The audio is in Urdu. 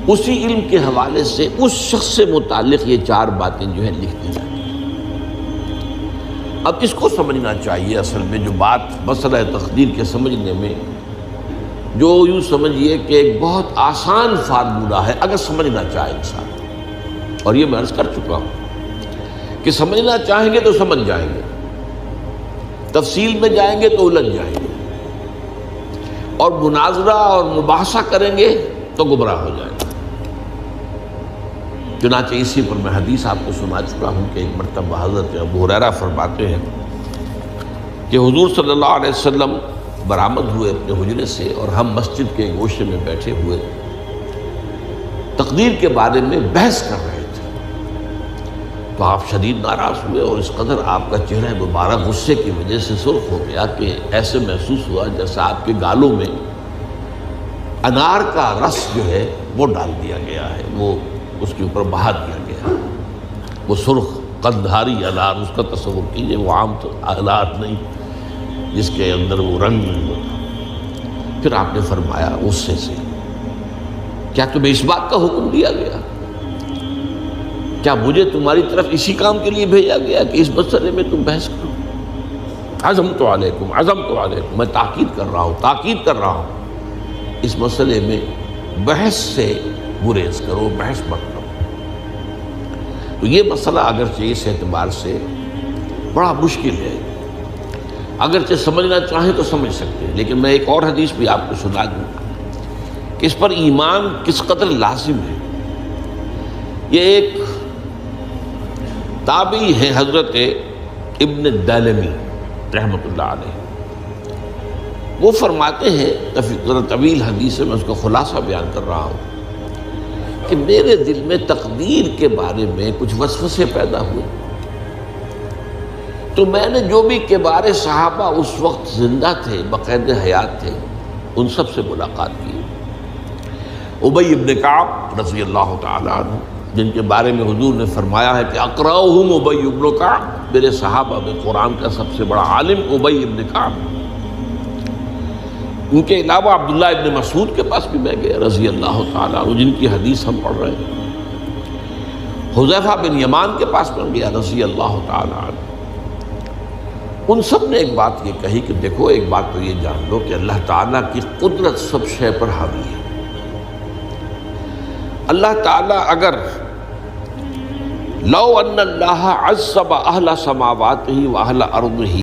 اسی علم کے حوالے سے اس شخص سے متعلق یہ 4 باتیں جو ہیں لکھ دی جاتی ہیں۔ اب اس کو سمجھنا چاہیے، اصل میں جو بات مسئلہ تقدیر کے سمجھنے میں جو یوں سمجھیے کہ ایک بہت آسان فارمولہ ہے اگر سمجھنا چاہے انسان، اور یہ میں عرض کر چکا ہوں کہ سمجھنا چاہیں گے تو سمجھ جائیں گے، تفصیل میں جائیں گے تو الجھ جائیں گے، اور مناظرہ اور مباحثہ کریں گے تو گمراہ ہو جائیں گے۔ چنانچہ اسی پر میں حدیث آپ کو سنا چکا ہوں کہ ایک مرتبہ حضرت ابو ہریرہ فرماتے ہیں کہ حضور صلی اللہ علیہ وسلم برآمد ہوئے اپنے حجرے سے، اور ہم مسجد کے گوشے میں بیٹھے ہوئے تقدیر کے بارے میں بحث کر رہے تھے، تو آپ شدید ناراض ہوئے، اور اس قدر آپ کا چہرہ مبارک غصے کی وجہ سے سرخ ہو گیا کہ ایسے محسوس ہوا جیسا آپ کے گالوں میں انار کا رس جو ہے وہ ڈال دیا گیا ہے، وہ اس کے اوپر بہا دیا گیا ہے۔ وہ سرخ قندھاری انار، اس کا تصور کیجئے، وہ عام تو انار نہیں جس کے اندر وہ رنگ نہیں ہوتا۔ پھر آپ نے فرمایا غصے سے، کیا تمہیں اس بات کا حکم دیا گیا؟ کیا مجھے تمہاری طرف اسی کام کے لیے بھیجا گیا کہ اس مسئلے میں تم بحث کرو؟ عزمت علیکم، میں تاکید کر رہا ہوں اس مسئلے میں بحث سے گریز کرو، بحث مت کرو۔ تو یہ مسئلہ اگرچہ اس اعتبار سے بڑا مشکل ہے، اگرچہ سمجھنا چاہیں تو سمجھ سکتے ہیں، لیکن میں ایک اور حدیث بھی آپ کو سنا دوں کہ اس پر ایمان کس قدر لازم ہے۔ یہ ایک تابعی ہے حضرت ابن دالمی رحمۃ اللہ علیہ، وہ فرماتے ہیں، ذرا طویل حدیث ہے، میں اس کا خلاصہ بیان کر رہا ہوں، کہ میرے دل میں تقدیر کے بارے میں کچھ وسوسے پیدا ہوئے، تو میں نے جو بھی کبار صحابہ اس وقت زندہ تھے، بقید حیات تھے، ان سب سے ملاقات کی۔ ابی ابن کعب رضی اللہ تعالیٰ عنہ، جن کے بارے میں حضور نے فرمایا ہے کہ اقرأہم ابی ابن کعب، میرے صحابہ میں قرآن کا سب سے بڑا عالم ابی ابن کعب۔ ان کے علاوہ عبداللہ ابن مسعود کے پاس بھی میں گیا رضی اللہ تعالیٰ عنہ، جن کی حدیث ہم پڑھ رہے ہیں۔ حذیفہ بن یمان کے پاس میں گیا رضی اللہ تعالیٰ عنہ۔ ان سب نے ایک بات یہ کہی کہ دیکھو، ایک بات تو یہ جان لو کہ اللہ تعالیٰ کی قدرت سب شے پر حاوی ہے۔ اللہ تعالیٰ اگر لو ان اللہ عذب اہل سماواتہ و اہل ارضہ